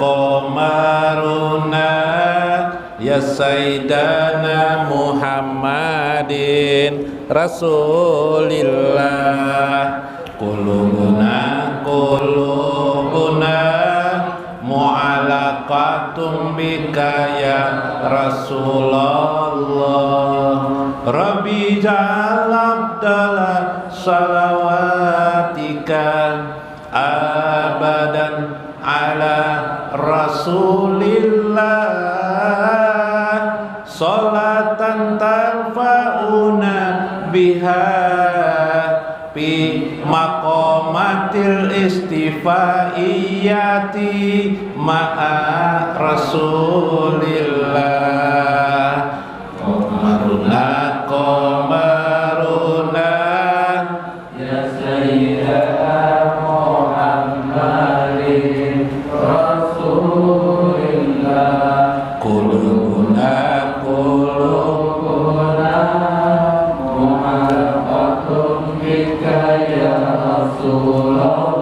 Qamaruna ya Sayyidana Muhammadin Rasulillah. Qulubuna mu'alaqatum bika ya Rasulullah. Rabbi ja'al abdala salawatika abadan ala Rasulillah, salatan tarfa'una biha fi maqamatil istifaiyati ma'a Rasulillah. Qamaruna ya Sayyidana Muhammadin Rasulillah. Qulubuna mu'alaqatum bika ya Rasulullah.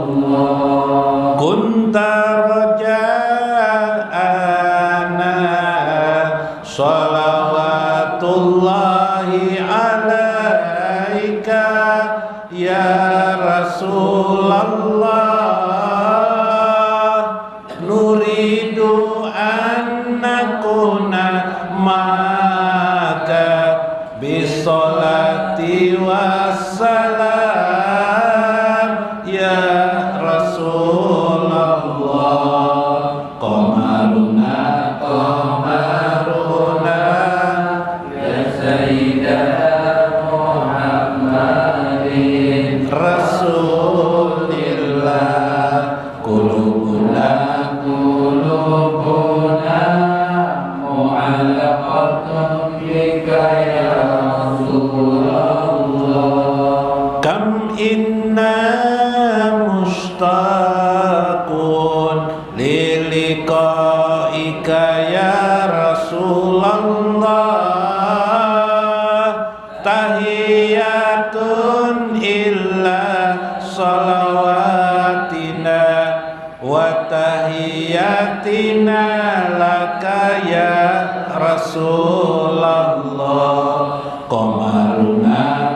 kunta raja'ana salawatullahi alaika ya Rasulullah. Nuridu an nakuna maka bisolati wassalam ya Rasulullah. Qamaruna ya Sayyidana Muhammadin Rasulillah. Qulubuna mu'alaqatum bika ya Rasulullah. kam inna mushtaqun liliqaika ya Rasulullah. Tahiyatun illa salawatina wa tahiyatina laka ya Rasulullah. Qamaruna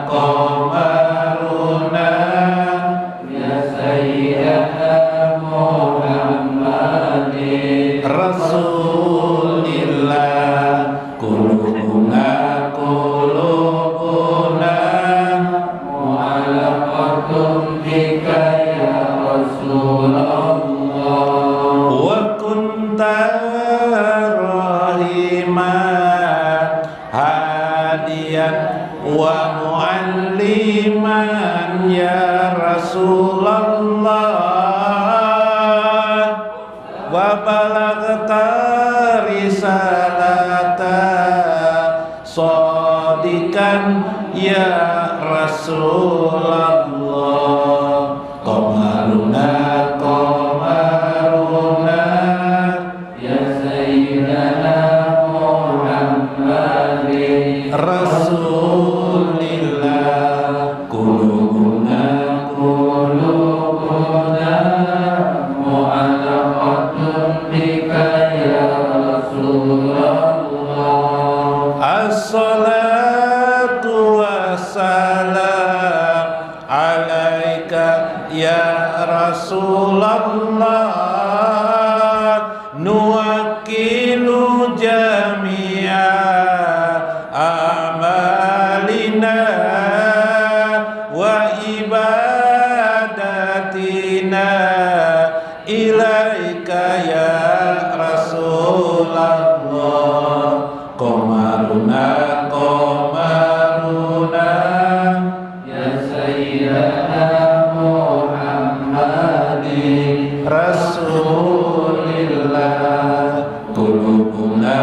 ya Sayyidana Muhammadin Rasulillah. Qulubuna mu'alaqatum bika ya Rasulullah. wa kunta rahiman hadiyan wa mualliman ya Rasulullah. Wa balagta risalata sadikan ya Rasulullah. Qamaruna ya Sayyidana Muhammadin Rasulillah. Qulubuna mu'alaqatum bika ya Rasulullah. As-salatu wassalam alaika ya Rasulullah. Nuwakilu jami'a amalina wa ibadatina ilaika ya Rasulullah. Qamaruna ya Sayyidana Muhammadin Rasulillah. Qulubuna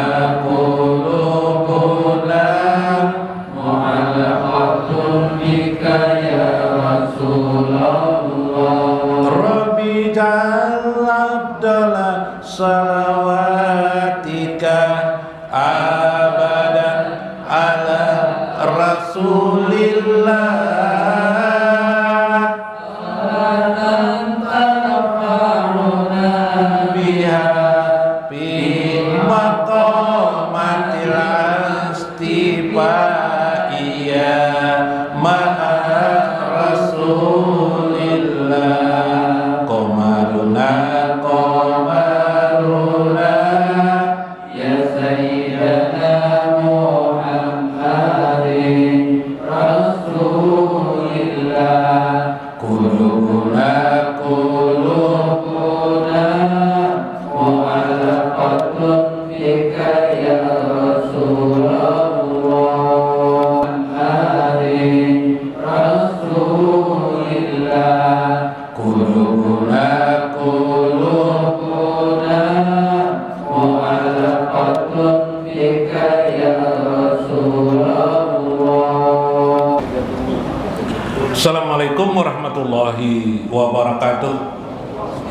mu'alaqatum bika ya Rasulullah. Rabbi ja'al abdala salawatika abadan ala Rasulillah. Biha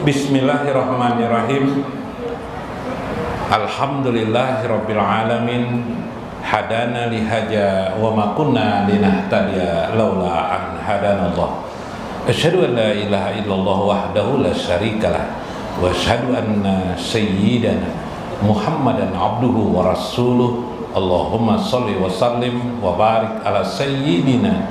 Bismillahirrahmanirrahim. Alhamdulillahirabbil alamin. Hadana lihaja wa ma kunna linahtadiya laula an hadanallah. Asyhadu an la ilaha illallah wahdahu la syarikalah wa asyhadu anna sayyidana Muhammadan abduhu wa rasuluh. Allahumma shalli wa sallim wa barik ala sayyidina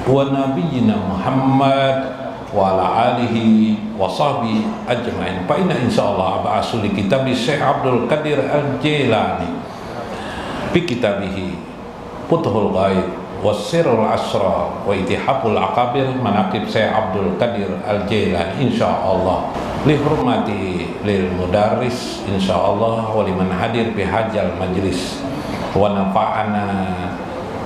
wa nabiyyina Muhammad wa ala alihi wa sahbihi ajma'in. Fa inna insyaallah ba'asu li kitab Syekh Abdul Qadir Al-Jailani fi kitabihi Futhul Ghaib Wasirul Asrar wa Itihaful Aqabir Manaqib Syekh Abdul Qadir Al-Jailani insyaallah li hurmati lil mudarris insyaallah wa liman hadir fi hajjal majlis wa nafa'ana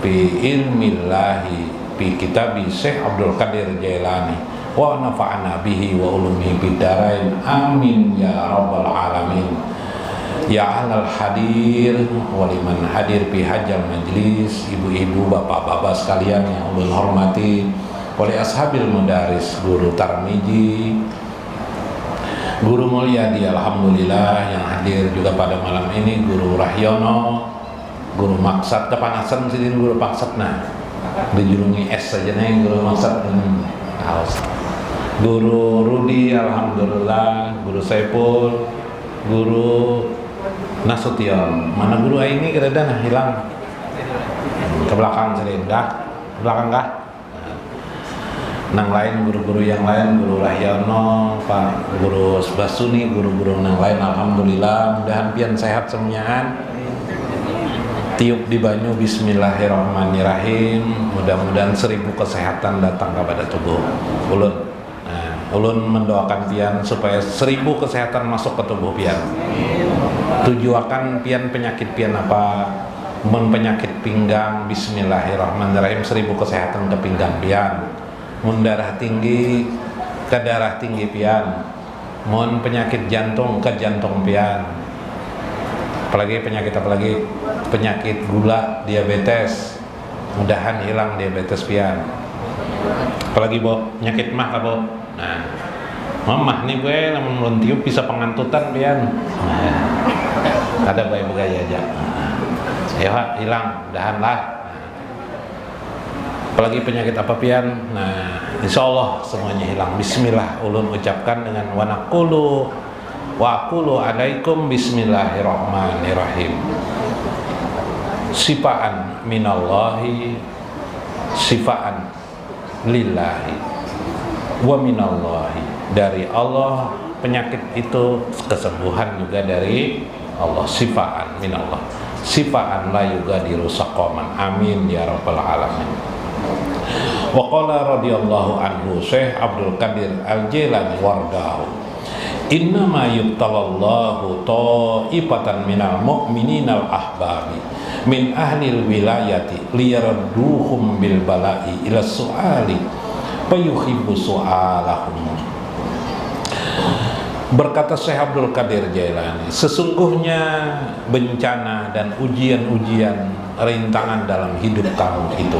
bi ilmillahi fi kitabi Syekh Abdul Qadir Jailani wa nafa'ana bihi wa ulumihi bidarain amin ya rabbal alamin. Ya ahlal hadir wa liman hadir fi hajjal majlis, ibu-ibu, bapak-bapak sekalian yang ulun hormati, oleh ashabil mudaris, guru Tarmiji, guru Mulyadi, alhamdulillah yang hadir juga pada malam ini, guru Rahyono, guru Maksat, kepanasan sini guru Maksat, nah dijulungi es saja nih guru Maksat, guru Rudi, alhamdulillah, guru Saiful, guru Nasution, mana guru ini kadang hilang ke belakang sering dah, ke belakang kah? Nang lain guru-guru yang lain, guru Rahyono, Pak guru Basuni, guru-guru nang lain, alhamdulillah, mudahan pian sehat semuanya. Tiup di banyu, bismillahirrahmanirrahim. Mudah-mudahan 1000 kesehatan datang kepada tubuh ulun. Ulun mendoakan pian supaya 1000 kesehatan masuk ke tubuh pian. Tujuakan pian penyakit pian apa? Mun penyakit pinggang, bismillahirrahmanirrahim, 1000 kesehatan ke pinggang pian. Mun darah tinggi, ke darah tinggi pian. Mun penyakit jantung, ke jantung pian. Apalagi penyakit apalagi? Penyakit gula, diabetes. Mudahan hilang diabetes pian. Apalagi Bo, penyakit mah Bo. Nah, mamah nih gue namun belum tiup bisa pengantutan pian. Ada bayi begaya aja. Ayo hilang, mudahan lah. Apalagi penyakit apa pian? Nah, insyaallah semuanya hilang. Bismillah ulun ucapkan dengan wa naqulu wa aqulu alaikum bismillahirrahmanirrahim. Sifaan minallahi sifaan lillahi wa minallahi, dari Allah penyakit itu, kesembuhan juga dari Allah, sifaan minallah, sifaan la yugadiru saqaman, amin ya rabbal alamin. Wa qala radhiyallahu anhu Syekh Abdul Qadir Al-Jailani wardahu, innama yubtalallahu ta'ifatan minal mu'mininal ahbabi min ahlil wilayati liyarduhum bil bala'i ila su'ali payuhibbu su'alahum. Berkata Syekh Abdul Qadir Jailani, sesungguhnya bencana dan ujian-ujian, rintangan dalam hidup kamu itu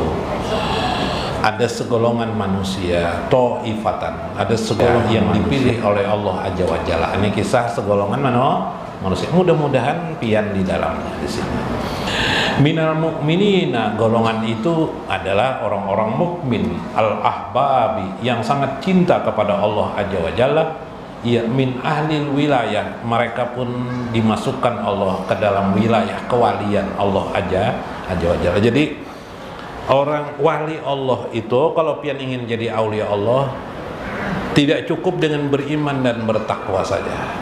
ada segolongan manusia, ta'ifatan, ada segolongan yang dipilih oleh Allah Azza wa Jalla. Ini kisah segolongan manusia. Mudah-mudahan pian di dalamnya di sini. Minal mu'minina, golongan itu adalah orang-orang mukmin, al-ahbabi, yang sangat cinta kepada Allah Azza wa Jalla, ya min ahlil wilayah, mereka pun dimasukkan Allah ke dalam wilayah kewalian Allah Azza wa Jalla. Jadi orang wali Allah itu kalau pian ingin jadi aulia Allah, tidak cukup dengan beriman dan bertakwa saja,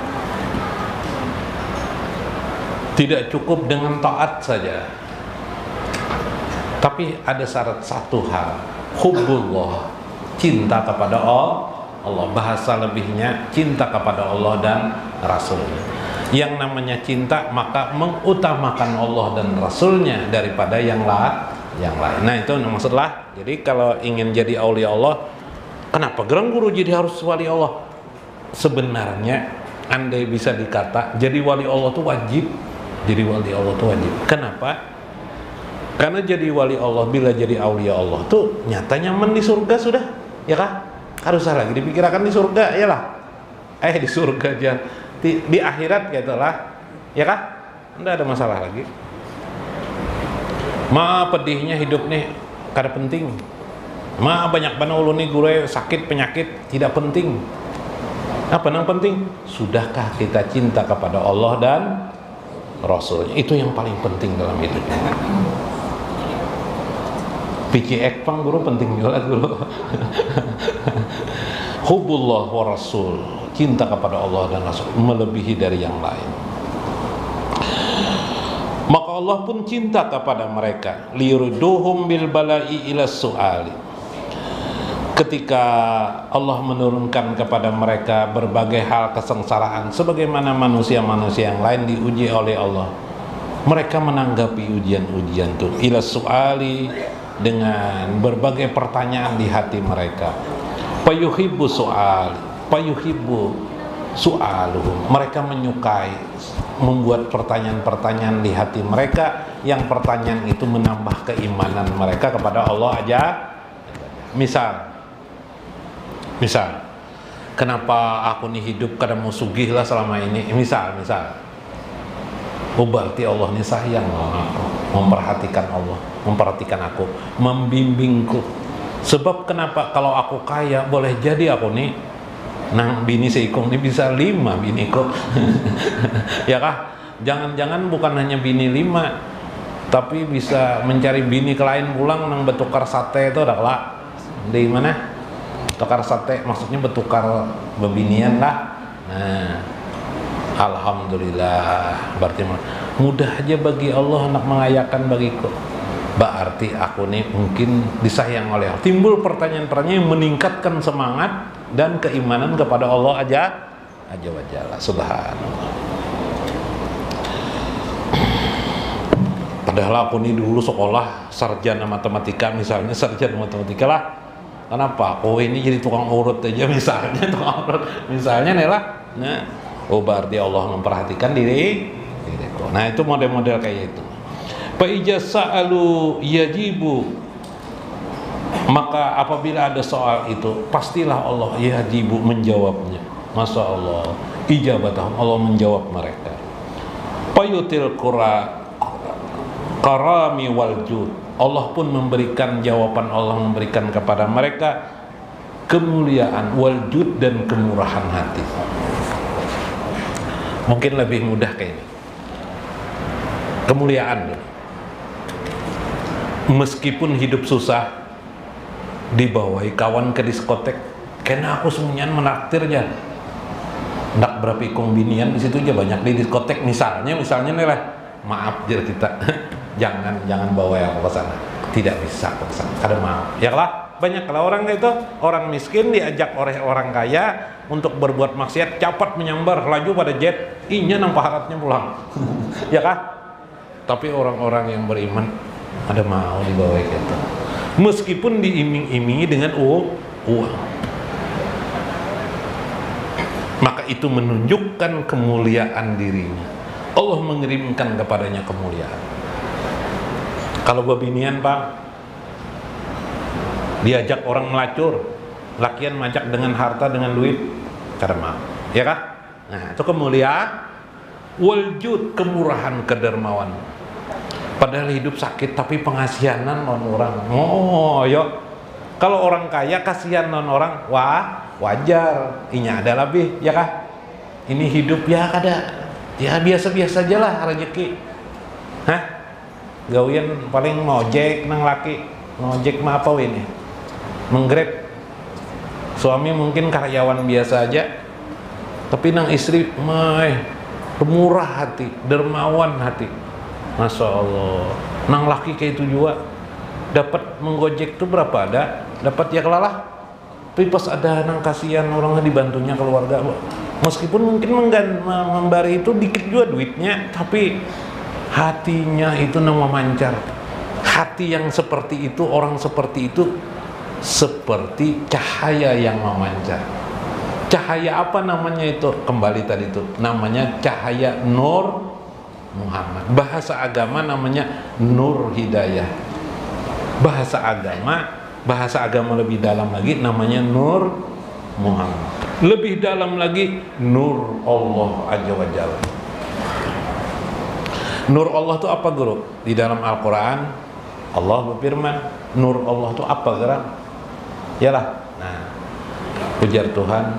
tidak cukup dengan taat saja, tapi ada syarat satu hal, hubbullah, cinta kepada Allah. Bahasa lebihnya cinta kepada Allah dan Rasulnya. Yang namanya cinta maka mengutamakan Allah dan Rasulnya daripada yang lain. Nah itu maksudlah. Jadi kalau ingin jadi aulia Allah, kenapa gerang guru jadi harus wali Allah? Sebenarnya andai bisa dikata jadi wali Allah itu wajib. Jadi wali Allah itu wajib. Kenapa? Karena jadi wali Allah, bila jadi aulia Allah tuh nyata nyaman di surga sudah, ya kah? Harus lagi dipikirkan di surga, ya lah. di surga aja, di akhirat gitulah, ya kah? Nggak ada masalah lagi. Pedihnya hidup nih kada penting. Banyak banget ulun nih guru sakit penyakit tidak penting. Apa yang penting? Sudahkah kita cinta kepada Allah dan Rasulnya? Itu yang paling penting dalam hidup. Pici ekpang guru penting juga guru. Hubbullah wa Rasul, cinta kepada Allah dan Rasul melebihi dari yang lain. Maka Allah pun cinta kepada mereka. Liyurduhum bil bala'i ila su'ali. Ketika Allah menurunkan kepada mereka berbagai hal kesengsaraan, sebagaimana manusia-manusia yang lain diuji oleh Allah, mereka menanggapi ujian-ujian itu ila su'ali, dengan berbagai pertanyaan di hati mereka. Payuhibbu su'aluhum, mereka menyukai membuat pertanyaan-pertanyaan di hati mereka, yang pertanyaan itu menambah keimanan mereka kepada Allah aja. Misal, kenapa aku nih hidup kada mau sugih lah selama ini? Misal, berarti Allah ini sayang sama aku, memperhatikan aku, membimbingku. Sebab kenapa? Kalau aku kaya, boleh jadi aku nih nang bini seikung ini bisa 5 biniku. Ya kah? Jangan-jangan bukan hanya bini 5, tapi bisa mencari bini ke lain pulang nang bertukar sate itu dah lah. Di mana? Tukar sate maksudnya bertukar bebinian lah. Nah, alhamdulillah, berarti mudah aja bagi Allah nak mengayakan bagiku. Berarti aku nih mungkin disayang oleh Allah. Timbul pertanyaan-pertanyaan yang meningkatkan semangat dan keimanan kepada Allah aja wajalla, subhanallah. Padahal aku nih dulu sekolah sarjana matematika, misalnya sarjana matematika lah. Kenapa? Ini jadi tukang urut aja misalnya, nih lah. Nah, berarti Allah memperhatikan diriku. Nah, itu model-model kayak itu. Fa ijasa'alu yajibu, maka apabila ada soal itu, pastilah Allah yajibu menjawabnya. Masya Allah, ijabatahum, Allah menjawab mereka. Payutil karami wal jud, Allah pun memberikan jawaban, Allah memberikan kepada mereka kemuliaan wal jud dan kemurahan hati. Mungkin lebih mudah kayak ini. Kemuliaan, meskipun hidup susah, dibawahi kawan ke diskotek, karena aku semuanya menaktirnya. Ndak berapa ikung binian di situ aja banyak di diskotek, misalnya nih lah. Maaf jar kita. jangan bawa aku ke sana. Tidak bisa ke sana. Ada maaf. Ya lah, banyak kalau orang itu, orang miskin diajak oleh orang kaya untuk berbuat maksiat, cepat menyambar laju pada jet, nang paharatnya pulang. Ya kah? Tapi orang-orang yang beriman ada mau dibawa gitu. Meskipun diiming-imingi dengan uang. Maka itu menunjukkan kemuliaan dirinya. Allah mengirimkan kepadanya kemuliaan. Kalau babinian Pak, diajak orang melacur, lakian majak dengan harta, dengan duit, karena ya kah? Nah, itu kemuliaan. Waljud, kemurahan, kedermawan. Padahal hidup sakit tapi pengasihanan non orang. Yuk. Kalau orang kaya kasihan non orang, wajar. Inya ada lebih, ya kah? Ini hidup ya kada. Ya biasa-biasa aja lah rezeki. Gawian paling ngojek nang laki. Ngojek mah apa ini? Menggrab. Suami mungkin karyawan biasa aja. Tapi nang istri murah hati, dermawan hati. Masya Allah. Nang laki kayak itu juga dapat menggojek tuh berapa ada? Dapat ya kelalah. Tapi pas ada nang kasihan orang dibantunya keluarga, meskipun mungkin memberi itu dikit juga duitnya, tapi hatinya itu nang memancar. Hati yang seperti itu, orang seperti itu, seperti cahaya yang memancar. Cahaya apa namanya itu? Kembali tadi itu, namanya cahaya Nur Muhammad. Bahasa agama namanya Nur Hidayah. Bahasa agama lebih dalam lagi namanya Nur Muhammad. Lebih dalam lagi, nur Allah Azza wa Jalla. Nur Allah itu apa, guru? Di dalam Al-Quran Allah berfirman, nur Allah itu apa, gerak? Yalah. Nah, ujar Tuhan,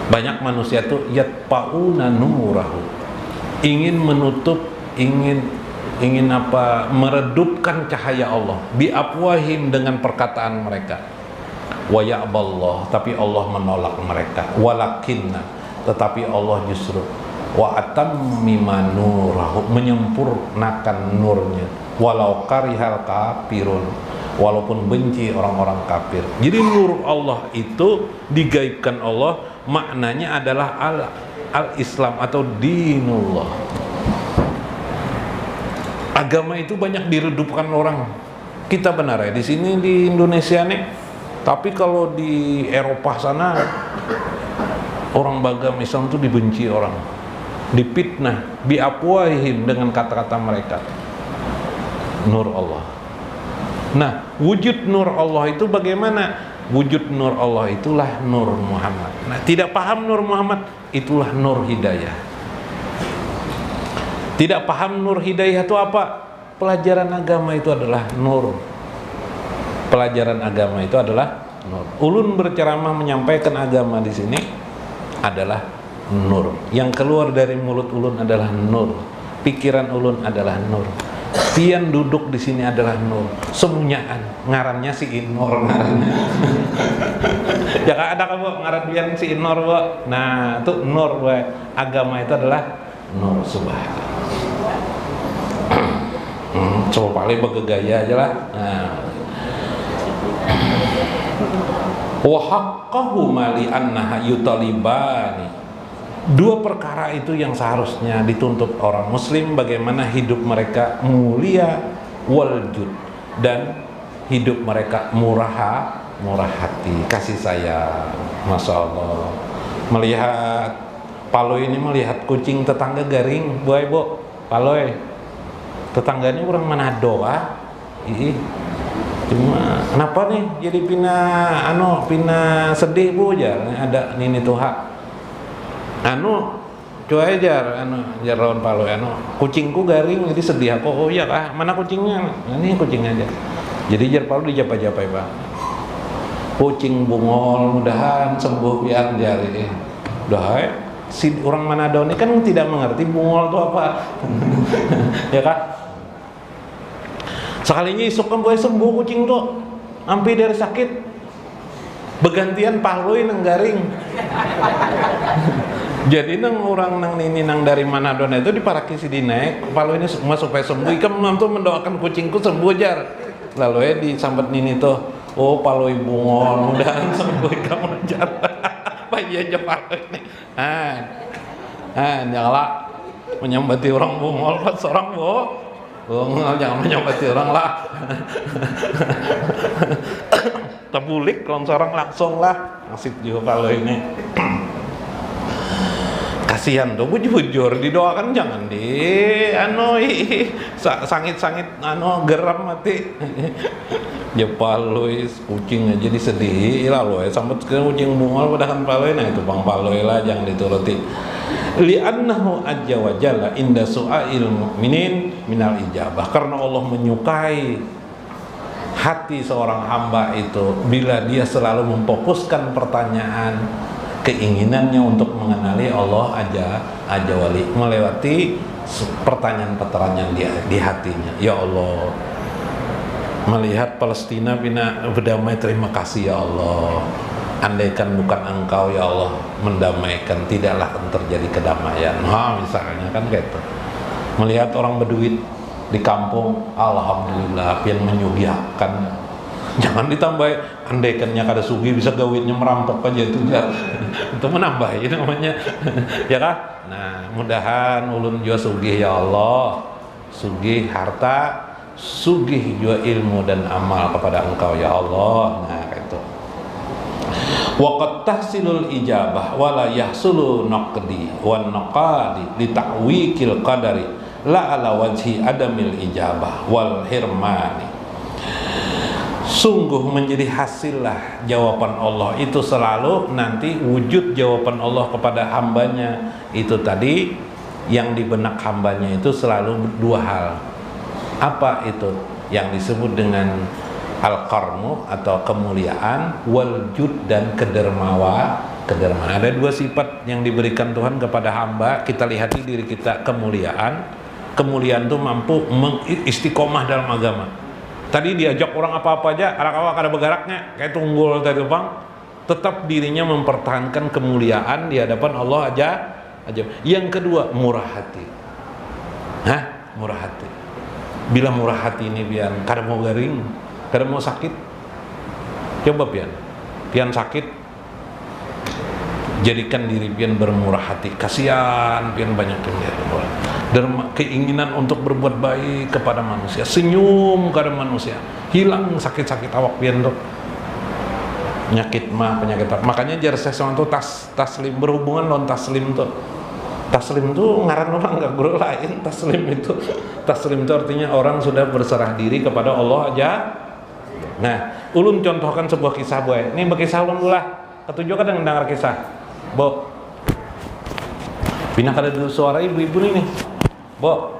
banyak manusia itu yatpa'una nurahu, ingin menutup, ingin apa, meredupkan cahaya Allah, biafwahim, dengan perkataan mereka, wa ya'ballah, tapi Allah menolak mereka, walakinna, tetapi Allah justru wa atammima nurahu, menyempurnakan nurnya, walau karihal kafirun, walaupun benci orang-orang kafir. Jadi nur Allah itu digaibkan Allah, maknanya adalah al-Islam atau dinullah. Agama itu banyak diredupkan orang. Kita benar ya di sini di Indonesia nih, tapi kalau di Eropa sana orang beragama Islam itu dibenci orang, dipitnah, biafwahihim, dengan kata-kata mereka. Nur Allah. Nah, wujud nur Allah itu bagaimana? Wujud nur Allah itulah nur Muhammad. Nah, tidak paham nur Muhammad, itulah nur hidayah. Tidak paham nur hidayah itu apa? Pelajaran agama itu adalah nur. Pelajaran agama itu adalah nur. Ulun berceramah menyampaikan agama di sini adalah nur. Yang keluar dari mulut ulun adalah nur. Pikiran ulun adalah nur. Pian duduk di sini adalah nur. Semunyaan ngarannya si Inor ngarannya. Ya ada kan Bu ngaran pian si Inor Bu. Nah, itu nur Bu. Agama itu adalah nur subhanallah. Coba paling bergaya aja lah. Nah, wa haqqahu mali annaha yutalibani. Dua perkara itu yang seharusnya dituntut orang muslim, bagaimana hidup mereka mulia waljud, dan hidup mereka murah hati, kasih sayang. Masya Allah. Melihat Paloy ini, melihat kucing tetangga garing, Bu Ibu, Paloy tetangganya orang Manado cuma kenapa nih jadi pina sedih Bu, jar ada nini tuha coba aja jar lawan Paloy, kucingku garing jadi sedih aku. Oh iya kah, mana kucingnya? Ini kucingnya aja. Jadi jar Paloy dijapa-japai Pak, kucing bungol mudahan sembuh pian jari. Udah si orang Manado ini kan tidak mengerti bungol itu apa. Ya kak, sekalinya isuk kan boleh sembuh kucing tuh, ampi dari sakit, begantian Paloy nang garing. Jadi nang orang nang nini nang dari Manado itu diparaki si dinaik Paloy ini supaya sembuh. Ikam tuh mendoakan kucingku sembuh jar. Lalu ya disambat nini tuh, oh Paloy bungol mudahan sembuh ikam jar. Apa iya aja Paloy ini? Nyala menyambati orang bungol pas orang bungol, jangan menyambati orang lah. Tebulik kalau seorang langsung lah nasib juga kalau ini. Kasihan tuh bujur didoakan, jangan di sangit-sangit geram mati. Ya Paloy kucing aja disedih lah loh ya, sampai sekarang kucing bungol padahal Paloy, nah itu Bang Paloy lah jangan dituruti. Li'annahu azza wa jalla inda su'ail mu'minin minal ijabah, karena Allah menyukai hati seorang hamba itu bila dia selalu memfokuskan pertanyaan, keinginannya untuk mengenali Allah aja wali, melewati pertanyaan-pertanyaan di hatinya. Ya Allah, melihat Palestina berdamai, terima kasih ya Allah. Andaikan bukan Engkau ya Allah mendamaikan, tidaklah akan terjadi kedamaian. Misalnya kan gitu. Melihat orang berduit di kampung, alhamdulillah yang menyugihakan. Jangan ditambah, andaikannya kada sugi bisa gawitnya merampok aja itu ya. Itu menambah ini namanya. Ya kah? Nah, mudahan ulun juga sugih ya Allah. Sugih harta, sugih juga ilmu dan amal kepada Engkau ya Allah. Nah, itu. Wa qad tahsilul ijabah wa la yahsulu naqdi wan naqadi li ta'wikil qadari la ala wajhi adamil ijabah wal hirmani. sungguh menjadi hasillah jawaban Allah itu selalu nanti wujud jawaban Allah kepada hambanya itu tadi yang di benak hambanya itu selalu dua hal. Apa itu? Yang disebut dengan al-karmu atau kemuliaan, wal jud dan kedermawan. Ada dua sifat yang diberikan Tuhan kepada hamba. Kita lihat di diri kita kemuliaan itu mampu mengistiqomah dalam agama. Tadi diajak orang apa-apa aja arak-awak ada begaraknya kayak tunggul tadi Bang, tetap dirinya mempertahankan kemuliaan di hadapan Allah aja. Yang kedua, murah hati. Murah hati. Bila murah hati ini pian kada mau garing, kada mau sakit. Coba pian sakit, jadikan diri pian bermurah hati. Kasihan pian banyak dan keinginan untuk berbuat baik kepada manusia, senyum kepada manusia, hilang sakit-sakit awak pian tuh. Penyakit makanya jar sesuatu tuh taslim berhubungan non taslim tuh. Taslim tuh ngaran orang nggak guru lain. Taslim itu artinya orang sudah berserah diri kepada Allah aja. Nah, ulun contohkan sebuah kisah boy. Ini berkisah ulun pula. Ketujuh kan yang dengar kisah. Bo, pindah kada dulu suara ibu-ibu nih. Bo.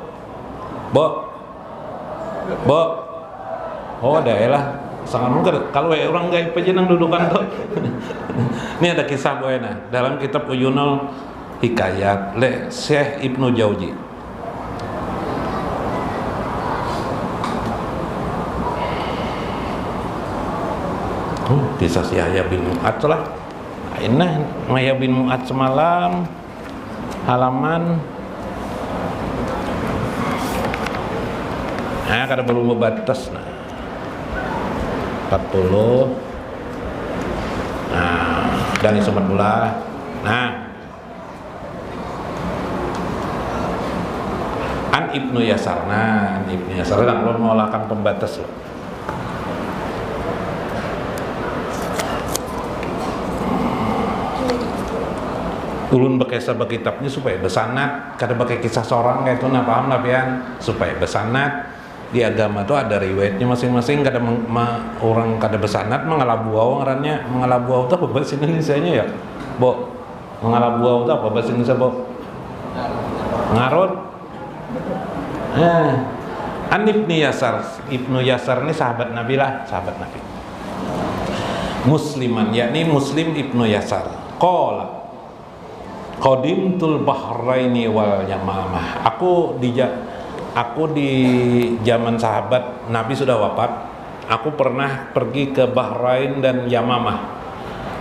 Oh, daerah. Sangat mungkin kalau orang gaib aja nang dudukan tuh. Ini ada kisah boy nah dalam kitab Uyunul Hikayat le Syekh Ibnu Jauzi. Kisah si Yahya bin Mu'ad lah. Nah, Yahya bin Mu'ad semalam halaman kada belum batas 40 dan isomat pula. An Ibnu Yasar kalau menolakkan pembatas loh. Ulun bekesa kitabnya supaya besanat, kada pakai kisah seorang kayak itu, paham lah pian, supaya besanat. Di agama tuh ada riwayatnya masing-masing. Kada orang kada besanat mengalabuau ngarannya. Mengalabuau itu apa bahasa Indonesianya ya? Bo, mengalabuau itu apa bahasa Indonesia, Bo? Ngarut. An Ibnu Yasar ini sahabat Nabi lah, sahabat Nabi. Musliman, yakni Muslim Ibnu Yasar. Qala Qadimtul Bahraini wal Yamamah. Aku di zaman sahabat Nabi sudah wafat. Aku pernah pergi ke Bahrain dan Yamamah,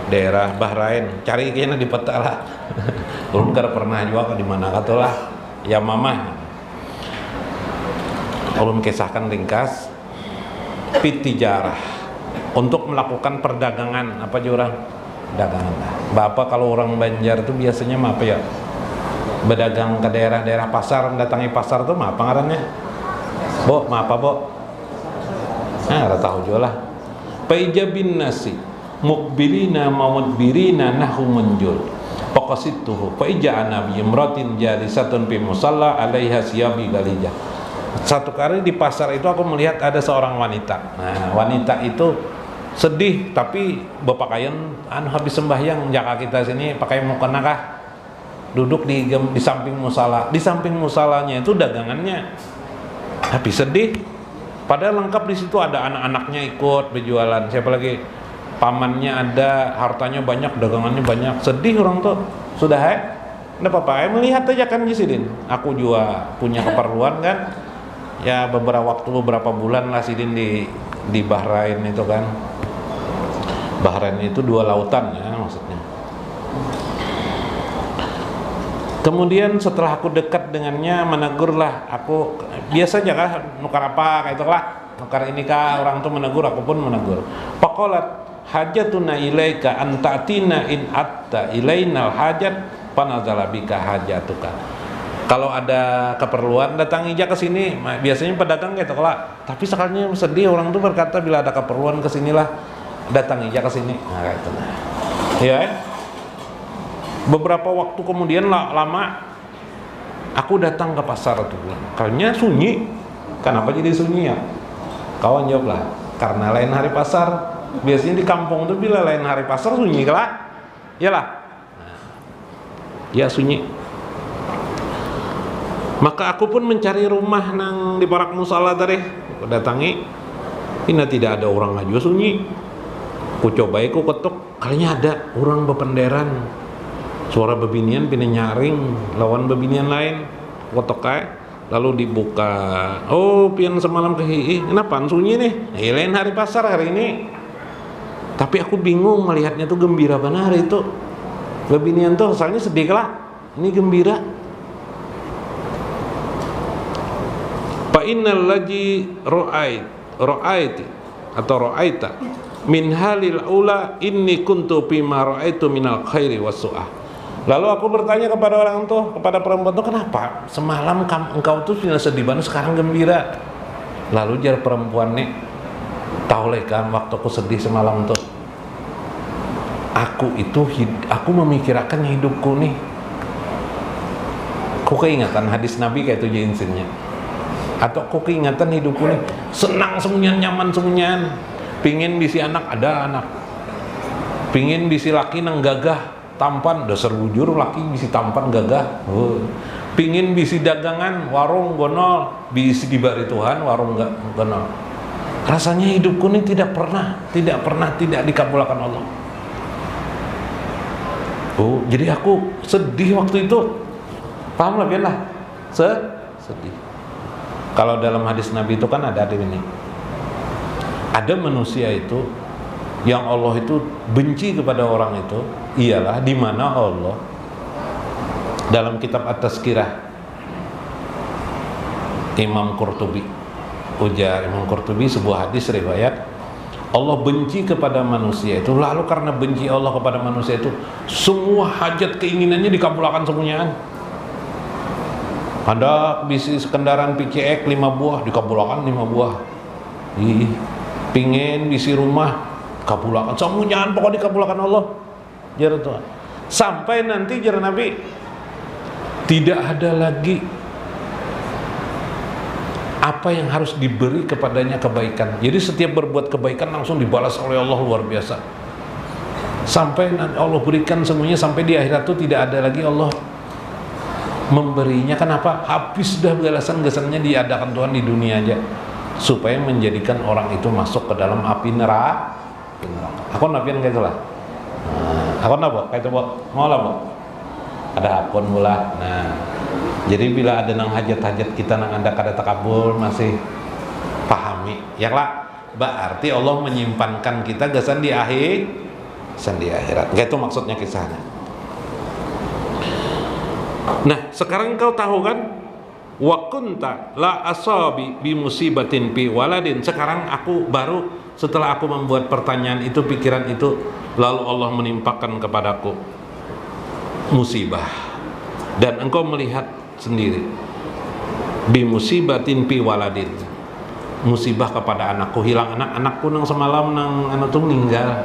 daerah Bahrain. Cari kayaknya di peta lah. Belum pernah juga di mana katalah Yamamah. Ulun kisahkan ringkas. Pitijarah untuk melakukan perdagangan apa jurang dagangan. Bapak kalau orang Banjar tuh biasanya apa ya? Berdagang ke daerah-daerah pasar, mendatangi pasar tuh apa ngarannya? Bo, apa Bo? Ada tahu juga lah. Paijabin nasi mukbilina mawdbirina nahu munjul. Faqasituhu faija nabi imratin jalisatun fi musalla alaiha siyabi galijah. Satu kali di pasar itu aku melihat ada seorang wanita. Nah, wanita itu sedih tapi berpakaian habis sembahyang. Jaka kita sini pakai mukena kah? Duduk di samping musala. Di samping musalanya itu dagangannya. Tapi sedih. Padahal lengkap di situ, ada anak-anaknya ikut berjualan. Siapa lagi? Pamannya ada, hartanya banyak, dagangannya banyak. Sedih orang tuh. Sudah enggak apa-apa. Melihat aja kan Sidin. Aku juga punya keperluan kan. Ya beberapa bulan lah Sidin di Bahrain itu kan. Bahrain itu 2 lautan ya maksudnya. Kemudian setelah aku dekat dengannya, menegurlah aku. Biasa aja kah nukar apa kayak itu lah, nukar ini kah, orang tuh menegur, aku pun menegur. Faqalat hajatuna ilaika antatina in atta ilainal hajat panazala bika hajatuka. Kalau ada keperluan datang aja ke sini. Biasanya pedagang gitu lah. Tapi sekalinya sedih orang tuh berkata bila ada keperluan ke sinilah datang aja ke sini. Nah, kayak itu. Ya. Beberapa waktu kemudian lama aku datang ke pasar tuh. Kayaknya sunyi. Kenapa jadi sunyi ya? Kawan jawab lah. Karena lain hari pasar. Biasanya di kampung tuh bila lain hari pasar sunyi lah. Iyalah. Ya sunyi. Maka aku pun mencari rumah nang di parak musala tadi. Aku datangi. Ini tidak ada orang aja sunyi. Ku coba ku ketuk, kalinya ada orang bependeran. Suara bebinian pindah nyaring lawan bebinian lain. Ketuk lalu dibuka. Oh, pian semalam kehiih. Kenapa sunyi nih? Lain hari pasar hari ini. Tapi aku bingung melihatnya tuh gembira benar itu. Bebinian tuh asalnya sedih lah. Ini gembira. Fa innal ladzi ra'aiti atau ra'aita min halil ula inni kuntu bima ra'aitu minal khairi was-su'ah. Lalu aku bertanya kepada orang tuh, kepada perempuan tuh, kenapa semalam engkau tuh sudah sedih banget sekarang gembira? Lalu jar perempuan nih, tahu leh kan waktu aku sedih semalam tuh, aku memikirkan hidupku nih. Aku keingatan hadis Nabi kayak itu jinsinnya. Atau aku keingatan hidupku nih senang semunyan, nyaman semunyan. Pingin bisi anak ada anak. Pingin bisi laki nang gagah tampan, dasar bujur laki bisi tampan gagah. Pingin bisi dagangan warung gonol, bisi dibari Tuhan warung enggak gonol. Rasanya hidupku ini tidak pernah dikabulkan Allah. Jadi aku sedih waktu itu. Paham lah, biarlah. Sedih. Kalau dalam hadis Nabi itu kan ada ini. Ada manusia itu yang Allah itu benci kepada orang itu, ialah di mana Allah dalam kitab At-Tazkirah Imam Qurtubi, ujar Imam Qurtubi sebuah hadis riwayat, Allah benci kepada manusia itu, lalu karena benci Allah kepada manusia itu, semua hajat keinginannya dikabulkan semuanya. Ada bisnis kendaraan PCX 5 buah dikabulkan 5 buah. Pingin bisi rumah kabulkan semuanya, pokoknya dikabulkan Allah. Jar Tuhan. Sampai nanti jar Nabi tidak ada lagi apa yang harus diberi kepadanya kebaikan. Jadi setiap berbuat kebaikan langsung dibalas oleh Allah luar biasa. Sampai nanti Allah berikan semuanya, sampai di akhirat itu tidak ada lagi Allah memberinya. Kenapa? Habis sudah balasan-balasannya diadakan Tuhan di dunia aja, supaya menjadikan orang itu masuk ke dalam api neraka. Aku nafian kayak itulah. Aku napa? Kayak itu mau lah, ada akun mula. Nah, jadi bila ada nang hajat-hajat kita nang anda kada takabul masih pahami, ya lah. Berarti Allah menyimpankan kita gasan di akhirat. Kayak itu maksudnya kisahnya. Nah, sekarang kau tahu kan, wa kunta la asabi bi musibatin fi waladin. Sekarang aku baru setelah aku membuat pertanyaan itu, pikiran itu, lalu Allah menimpakan kepadaku musibah, dan engkau melihat sendiri bi musibatin fi waladin, musibah kepada anakku, hilang anakku nang semalam nang anak tuh meninggal.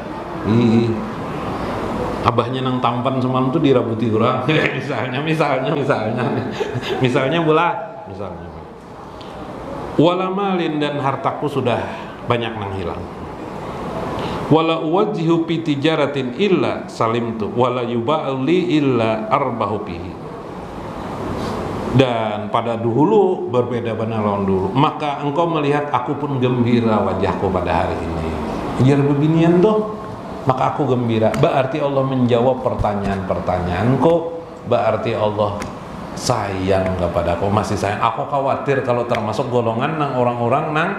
Abahnya nang tampan semalam tuh dirabuti orang. misalnya wala malin, dan hartaku sudah banyak nang hilang. Wala uwajjihu fi tijaratin illa salimtu wala yuba'li illa arbahu bihi. Dan pada dulu berbeda benar lawan dulu, maka engkau melihat aku pun gembira wajahku pada hari ini. Jar bebinian tuh, maka aku gembira. Berarti Allah menjawab pertanyaan-pertanyaanku. Berarti Allah sayang kepadaku, masih sayang. Aku khawatir kalau termasuk golongan nang orang-orang nang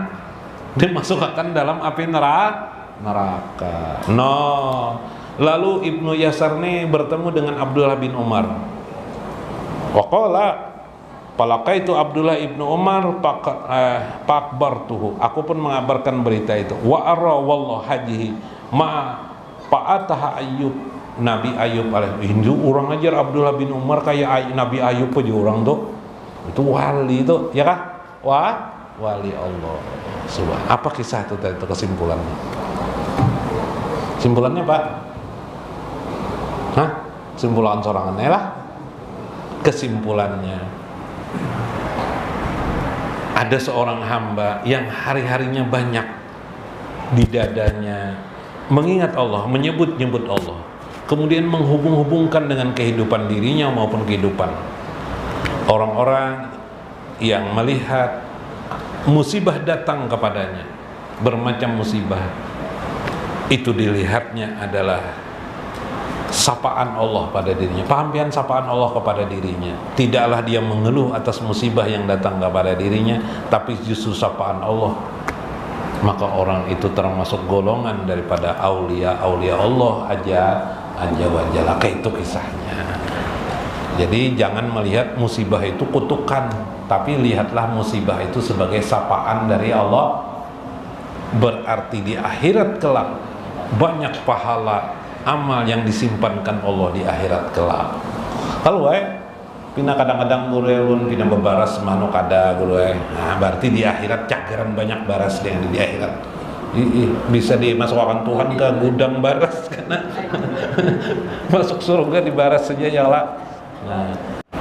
dimasukkan dalam api neraka. Lalu Ibnu Yasar nih bertemu dengan Abdullah bin Umar. Waqala palaqaitu Abdullah ibnu Umar faqbartuhu. Aku pun mengabarkan berita itu. Wa ara wallahu hajihi ma fa'ataha Ayyub, Nabi Ayyub alaihi Hindu orang ajar Abdullah bin Umar kayak Nabi Ayyub aja orang tuh. Itu wali itu, ya kah? Wali Allah. Apa kisah itu tadi, itu kesimpulannya? Simpulannya Pak? Simpulan sorangannya lah. Kesimpulannya, ada seorang hamba yang hari-harinya banyak di dadanya mengingat Allah, menyebut-nyebut Allah, kemudian menghubung-hubungkan dengan kehidupan dirinya maupun kehidupan orang-orang yang melihat musibah datang kepadanya, bermacam musibah, itu dilihatnya adalah sapaan Allah pada dirinya, panggilan sapaan Allah kepada dirinya. Tidaklah dia mengeluh atas musibah yang datang kepada dirinya, tapi justru sapaan Allah. Maka orang itu termasuk golongan daripada aulia Allah aja wajalla. Itu kisahnya. Jadi jangan melihat musibah itu kutukan, tapi lihatlah musibah itu sebagai sapaan dari Allah. Berarti di akhirat kelak banyak pahala amal yang disimpankan Allah di akhirat kelak. Kalau pina kadang-kadang gurelun pina bebaras manuk ada gurue. Nah, berarti di akhirat cakaran banyak baras yang di akhirat. Bisa dimasukkan Tuhan ke gudang baras karena masuk surga di baras saja ya lah. Nah,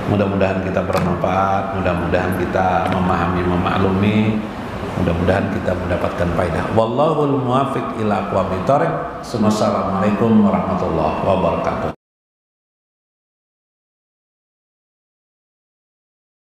mudah-mudahan kita bermanfaat, mudah-mudahan kita memahami, memaklumi, mudah-mudahan kita mendapatkan faedah. Wallahul muwaffiq ila aqwamit thoriq. Assalamualaikum warahmatullahi wabarakatuh.